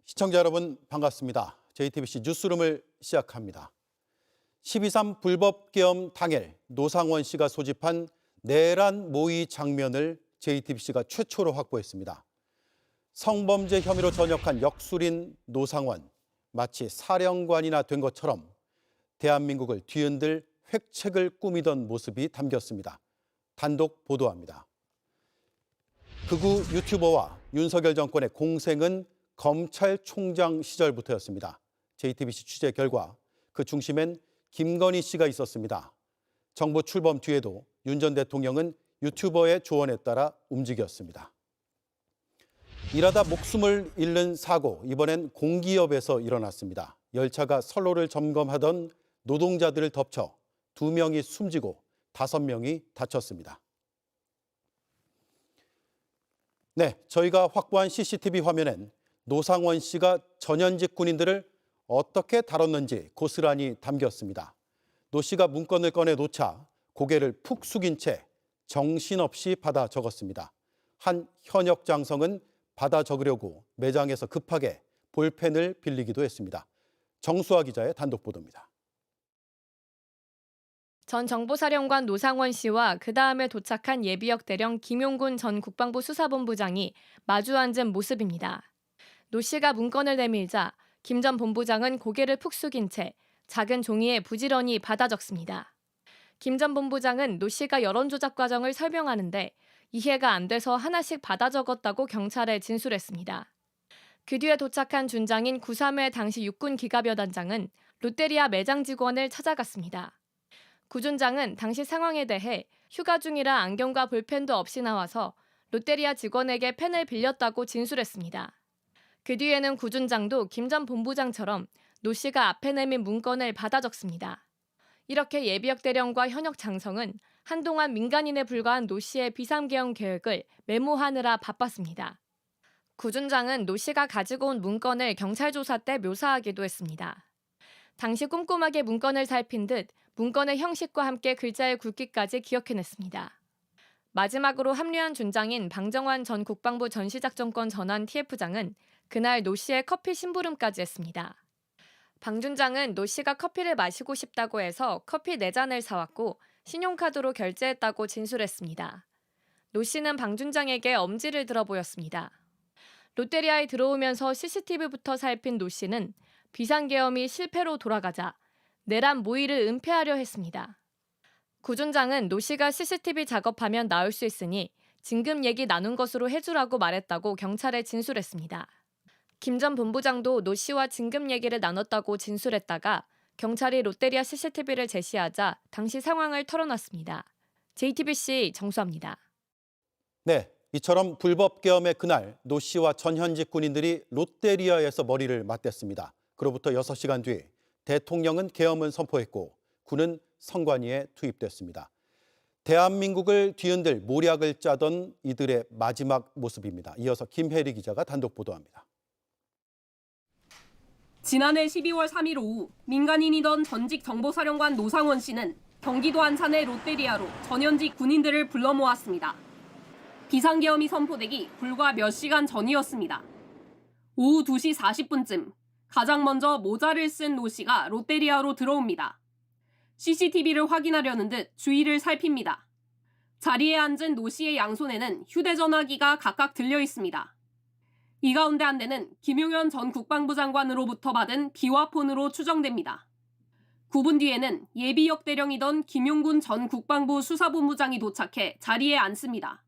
시청자 여러분 반갑습니다. JTBC 뉴스룸을 시작합니다. 12.3 불법계엄 당일 노상원 씨가 소집한 내란 모의 장면을 JTBC가 최초로 확보했습니다. 성범죄 혐의로 전역한 역술인 노상원, 마치 사령관이나 된 것처럼 대한민국을 뒤흔들 획책을 꾸미던 모습이 담겼습니다. 단독 보도합니다. 극우 유튜버와 윤석열 정권의 공생은 검찰총장 시절부터였습니다. JTBC 취재 결과 그 중심엔 김건희 씨가 있었습니다. 정부 출범 뒤에도 윤 전 대통령은 유튜버의 조언에 따라 움직였습니다. 일하다 목숨을 잃는 사고, 이번엔 공기업에서 일어났습니다. 열차가 선로를 점검하던 노동자들을 덮쳐 2명이 숨지고 5명이 다쳤습니다. 네, 저희가 확보한 CCTV 화면엔 노상원 씨가 전현직 군인들을 어떻게 다뤘는지 고스란히 담겼습니다. 노 씨가 문건을 꺼내 놓자 고개를 푹 숙인 채 정신없이 받아 적었습니다. 한 현역 장성은 받아 적으려고 매장에서 급하게 볼펜을 빌리기도 했습니다. 정수아 기자의 단독 보도입니다. 전 정보사령관 노상원 씨와 그 다음에 도착한 예비역 대령 김용군 전 국방부 수사본부장이 마주 앉은 모습입니다. 노 씨가 문건을 내밀자 김 전 본부장은 고개를 푹 숙인 채 작은 종이에 부지런히 받아 적습니다. 김 전 본부장은 노 씨가 여론조작 과정을 설명하는데 이해가 안 돼서 하나씩 받아 적었다고 경찰에 진술했습니다. 그 뒤에 도착한 준장인 9.3회 당시 육군 기갑여단장은 롯데리아 매장 직원을 찾아갔습니다. 구 준장은 당시 상황에 대해 휴가 중이라 안경과 볼펜도 없이 나와서 롯데리아 직원에게 펜을 빌렸다고 진술했습니다. 그 뒤에는 구 준장도 김 전 본부장처럼 노 씨가 앞에 내민 문건을 받아 적습니다. 이렇게 예비역 대령과 현역 장성은 한동안 민간인에 불과한 노 씨의 비상계엄 계획을 메모하느라 바빴습니다. 구 준장은 노 씨가 가지고 온 문건을 경찰 조사 때 묘사하기도 했습니다. 당시 꼼꼼하게 문건을 살핀 듯 문건의 형식과 함께 글자의 굵기까지 기억해냈습니다. 마지막으로 합류한 준장인 방정환 전 국방부 전시작전권 전환 TF장은 그날 노 씨의 커피 심부름까지 했습니다. 방 준장은 노 씨가 커피를 마시고 싶다고 해서 커피 4잔을 사왔고 신용카드로 결제했다고 진술했습니다. 노 씨는 방 준장에게 엄지를 들어 보였습니다. 롯데리아에 들어오면서 CCTV부터 살핀 노 씨는 비상계엄이 실패로 돌아가자 내란 모의를 은폐하려 했습니다. 구 준장은 노 씨가 CCTV 작업하면 나올 수 있으니 진급 얘기 나눈 것으로 해주라고 말했다고 경찰에 진술했습니다. 김 전 본부장도 노 씨와 진급 얘기를 나눴다고 진술했다가 경찰이 롯데리아 CCTV를 제시하자 당시 상황을 털어놨습니다. JTBC 정수아입니다. 네, 이처럼 불법계엄의 그날 노 씨와 전현직 군인들이 롯데리아에서 머리를 맞댔습니다. 그로부터 6시간 뒤 대통령은 계엄을 선포했고 군은 선관위에 투입됐습니다. 대한민국을 뒤흔들 모략을 짜던 이들의 마지막 모습입니다. 이어서 김혜리 기자가 단독 보도합니다. 지난해 12월 3일 오후 민간인이던 전직 정보사령관 노상원 씨는 경기도 안산의 롯데리아로 전현직 군인들을 불러 모았습니다. 비상계엄이 선포되기 불과 몇 시간 전이었습니다. 오후 2시 40분쯤 가장 먼저 모자를 쓴 노 씨가 롯데리아로 들어옵니다. CCTV를 확인하려는 듯 주위를 살핍니다. 자리에 앉은 노 씨의 양손에는 휴대전화기가 각각 들려 있습니다. 이 가운데 한 대는 김용현 전 국방부 장관으로부터 받은 비화폰으로 추정됩니다. 9분 뒤에는 예비역 대령이던 김용군 전 국방부 수사본부장이 도착해 자리에 앉습니다.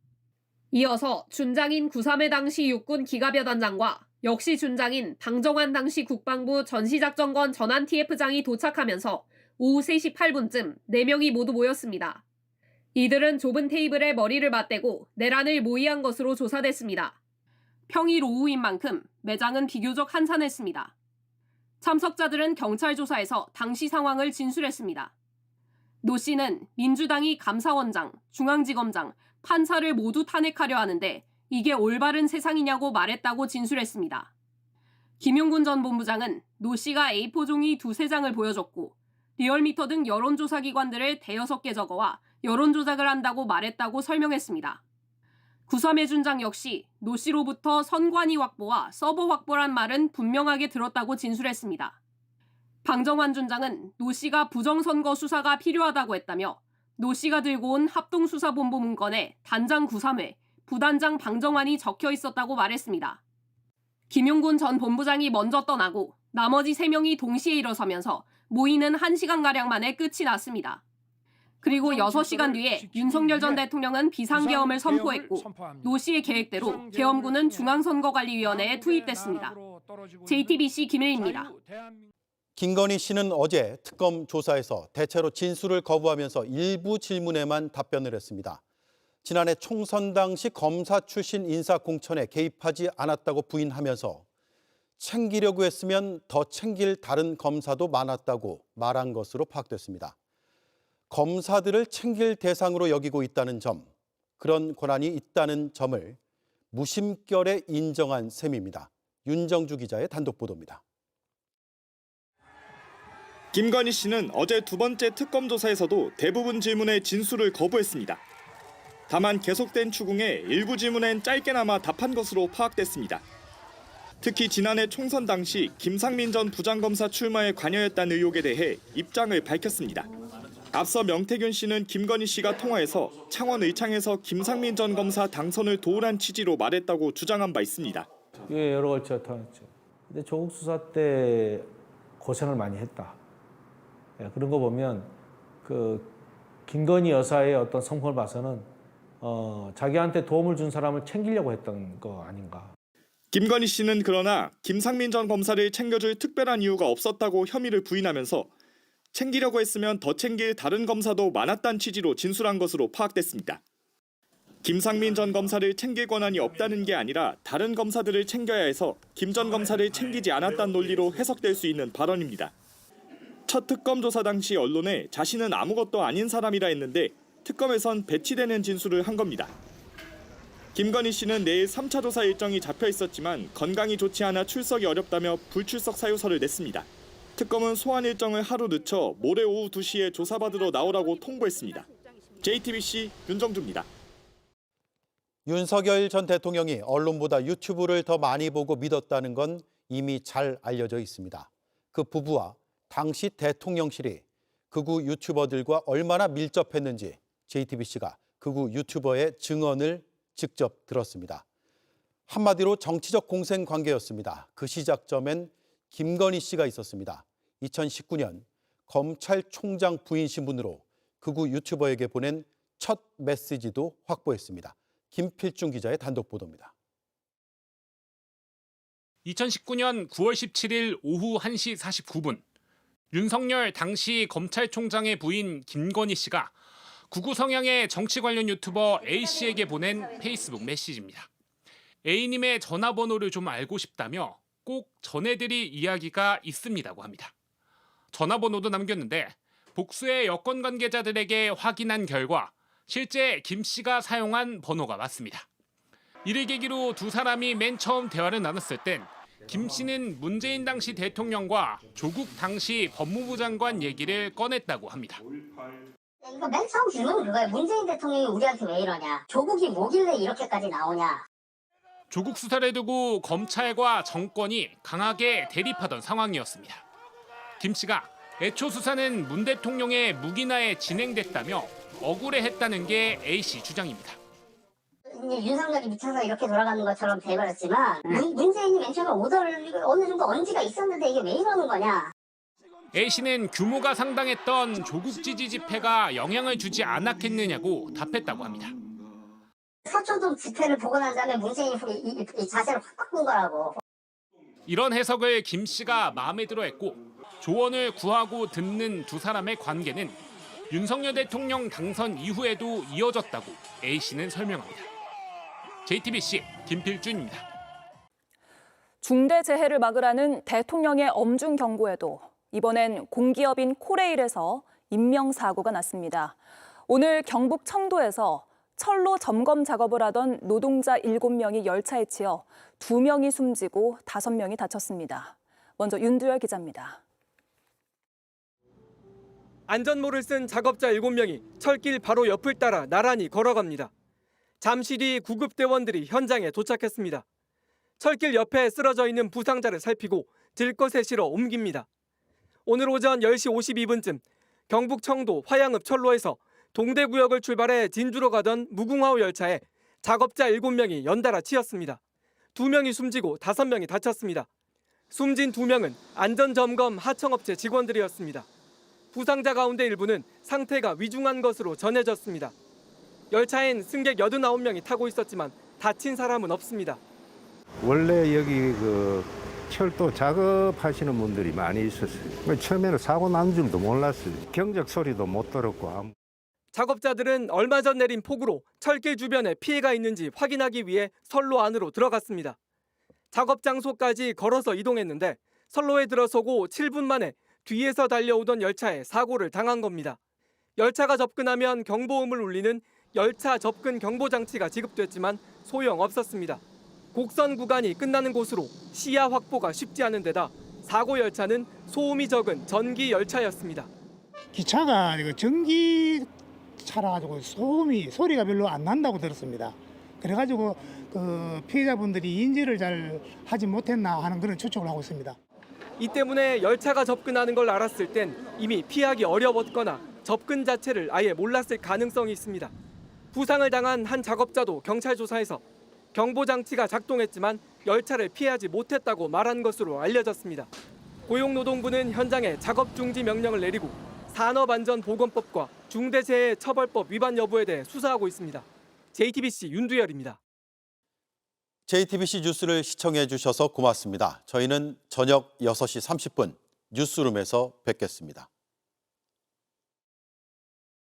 이어서 준장인 9.3회 당시 육군 기갑여단장과 역시 준장인 방정환 당시 국방부 전시작전권 전환 TF장이 도착하면서 오후 3시 8분쯤 4명이 모두 모였습니다. 이들은 좁은 테이블에 머리를 맞대고 내란을 모의한 것으로 조사됐습니다. 평일 오후인 만큼 매장은 비교적 한산했습니다. 참석자들은 경찰 조사에서 당시 상황을 진술했습니다. 노 씨는 민주당이 감사원장, 중앙지검장, 판사를 모두 탄핵하려 하는데 이게 올바른 세상이냐고 말했다고 진술했습니다. 김용군 전 본부장은 노 씨가 A4 종이 2-3장을 보여줬고 리얼미터 등 여론조사 기관들을 5개 적어와 여론조작을 한다고 말했다고 설명했습니다. 구삼회 준장 역시 노 씨로부터 선관위 확보와 서버 확보란 말은 분명하게 들었다고 진술했습니다. 방정환 준장은 노 씨가 부정선거 수사가 필요하다고 했다며 노 씨가 들고 온 합동수사본부 문건에 단장 구삼회, 부단장 방정환이 적혀 있었다고 말했습니다. 김용군 전 본부장이 먼저 떠나고 나머지 3명이 동시에 일어서면서 모이는 1시간가량 만에 끝이 났습니다. 그리고 6시간 뒤에 윤석열 전 대통령은 비상계엄을 선포했고 노 씨의 계획대로 계엄군은 중앙선거관리위원회에 투입됐습니다. JTBC 김혜입니다. 김건희 씨는 어제 특검 조사에서 대체로 진술을 거부하면서 일부 질문에만 답변을 했습니다. 지난해 총선 당시 검사 출신 인사 공천에 개입하지 않았다고 부인하면서 챙기려고 했으면 더 챙길 다른 검사도 많았다고 말한 것으로 파악됐습니다. 검사들을 챙길 대상으로 여기고 있다는 점, 그런 권한이 있다는 점을 무심결에 인정한 셈입니다. 윤정주 기자의 단독 보도입니다. 김건희 씨는 어제 두 번째 특검 조사에서도 대부분 질문에 진술을 거부했습니다. 다만 계속된 추궁에 일부 질문엔 짧게나마 답한 것으로 파악됐습니다. 특히 지난해 총선 당시 김상민 전 부장검사 출마에 관여했다는 의혹에 대해 입장을 밝혔습니다. 앞서 명태균 씨는 김건희 씨가 통화해서 창원 의창에서 김상민 전 검사 당선을 도우란 취지로 말했다고 주장한 바 있습니다. 예, 여러 가지 나타났죠. 근데 조국 수사 때 고생을 많이 했다. 예, 그런 거 보면 김건희 여사의 어떤 성품을 봐서는 자기한테 도움을 준 사람을 챙기려고 했던 거 아닌가. 김건희 씨는 그러나 김상민 전 검사를 챙겨줄 특별한 이유가 없었다고 혐의를 부인하면서 챙기려고 했으면 더 챙길 다른 검사도 많았다는 취지로 진술한 것으로 파악됐습니다. 김상민 전 검사를 챙길 권한이 없다는 게 아니라 다른 검사들을 챙겨야 해서 김 전 검사를 챙기지 않았다는 논리로 해석될 수 있는 발언입니다. 첫 특검 조사 당시 언론에 자신은 아무것도 아닌 사람이라 했는데 특검에선 배치되는 진술을 한 겁니다. 김건희 씨는 내일 3차 조사 일정이 잡혀 있었지만 건강이 좋지 않아 출석이 어렵다며 불출석 사유서를 냈습니다. 특검은 소환 일정을 하루 늦춰 모레 오후 2시에 조사받으러 나오라고 통보했습니다. JTBC 윤정주입니다. 윤석열 전 대통령이 언론보다 유튜브를 더 많이 보고 믿었다는 건 이미 잘 알려져 있습니다. 그 부부와 당시 대통령실이 극우 유튜버들과 얼마나 밀접했는지 JTBC가 극우 유튜버의 증언을 직접 들었습니다. 한마디로 정치적 공생 관계였습니다. 그 시작점엔 김건희 씨가 있었습니다. 2019년 검찰총장 부인 신분으로 극우 유튜버에게 보낸 첫 메시지도 확보했습니다. 김필중 기자의 단독 보도입니다. 2019년 9월 17일 오후 1시 49분 윤석열 당시 검찰총장의 부인 김건희 씨가 극우 성향의 정치 관련 유튜버 A씨에게 보낸 페이스북 메시지입니다. A님의 전화번호를 좀 알고 싶다며 꼭 전해드릴 이야기가 있습니다고 합니다. 전화번호도 남겼는데 복수의 여권 관계자들에게 확인한 결과 실제 김 씨가 사용한 번호가 맞습니다. 이를 계기로 두 사람이 맨 처음 대화를 나눴을 땐 김 씨는 문재인 당시 대통령과 조국 당시 법무부 장관 얘기를 꺼냈다고 합니다. 이거 맨 처음 질문은 그거예요. 문재인 대통령이 우리한테 왜 이러냐. 조국이 뭐길래 이렇게까지 나오냐. 조국 수사를 두고 검찰과 정권이 강하게 대립하던 상황이었습니다. 김 씨가 애초 수사는 문 대통령의 묵인하에 진행됐다며 억울해했다는 게 A씨 주장입니다. 이제 윤석열이 미쳐서 이렇게 돌아가는 것처럼 돼버렸지만 문재인이 맨 처음에 오더를 어느 정도 언지가 있었는데 이게 왜 이러는 거냐. A씨는 규모가 상당했던 조국 지지 집회가 영향을 주지 않았겠느냐고 답했다고 합니다. 서초동 집회를 보고 난 다음에 문재인이 이 자세를 확 바꾼 거라고. 이런 해석을 김 씨가 마음에 들어했고 조언을 구하고 듣는 두 사람의 관계는 윤석열 대통령 당선 이후에도 이어졌다고 A씨는 설명합니다. JTBC 김필준입니다. 중대재해를 막으라는 대통령의 엄중 경고에도 이번엔 공기업인 코레일에서 인명사고가 났습니다. 오늘 경북 청도에서 철로 점검 작업을 하던 노동자 7명이 열차에 치여 2명이 숨지고 5명이 다쳤습니다. 먼저 윤두열 기자입니다. 안전모를 쓴 작업자 7명이 철길 바로 옆을 따라 나란히 걸어갑니다. 잠시 뒤 구급대원들이 현장에 도착했습니다. 철길 옆에 쓰러져 있는 부상자를 살피고 들것에 실어 옮깁니다. 오늘 오전 10시 52분쯤 경북 청도 화양읍 철로에서 동대구역을 출발해 진주로 가던 무궁화호 열차에 작업자 7명이 연달아 치였습니다. 2명이 숨지고 5명이 다쳤습니다. 숨진 2명은 안전점검 하청업체 직원들이었습니다. 부상자 가운데 일부는 상태가 위중한 것으로 전해졌습니다. 열차엔 승객 89명이 타고 있었지만 다친 사람은 없습니다. 원래 여기 철도 작업하시는 분들이 많이 있었어요. 처음에는 사고 난 줄도 몰랐어요. 경적 소리도 못 들었고. 작업자들은 얼마 전 내린 폭우로 철길 주변에 피해가 있는지 확인하기 위해 선로 안으로 들어갔습니다. 작업 장소까지 걸어서 이동했는데 선로에 들어서고 7분 만에 뒤에서 달려오던 열차에 사고를 당한 겁니다. 열차가 접근하면 경보음을 울리는 열차 접근 경보 장치가 지급됐지만 소용없었습니다. 곡선 구간이 끝나는 곳으로 시야 확보가 쉽지 않은 데다 사고 열차는 소음이 적은 전기 열차였습니다. 기차가 전기차라 가지고 소리가 별로 안 난다고 들었습니다. 그래가지고 피해자분들이 인지를 잘 하지 못했나 하는 그런 추측을 하고 있습니다. 이 때문에 열차가 접근하는 걸 알았을 땐 이미 피하기 어려웠거나 접근 자체를 아예 몰랐을 가능성이 있습니다. 부상을 당한 한 작업자도 경찰 조사에서 경보장치가 작동했지만 열차를 피하지 못했다고 말한 것으로 알려졌습니다. 고용노동부는 현장에 작업 중지 명령을 내리고 산업안전보건법과 중대재해처벌법 위반 여부에 대해 수사하고 있습니다. JTBC 윤두열입니다. JTBC 뉴스를 시청해 주셔서 고맙습니다. 저희는 저녁 6시 30분 뉴스룸에서 뵙겠습니다.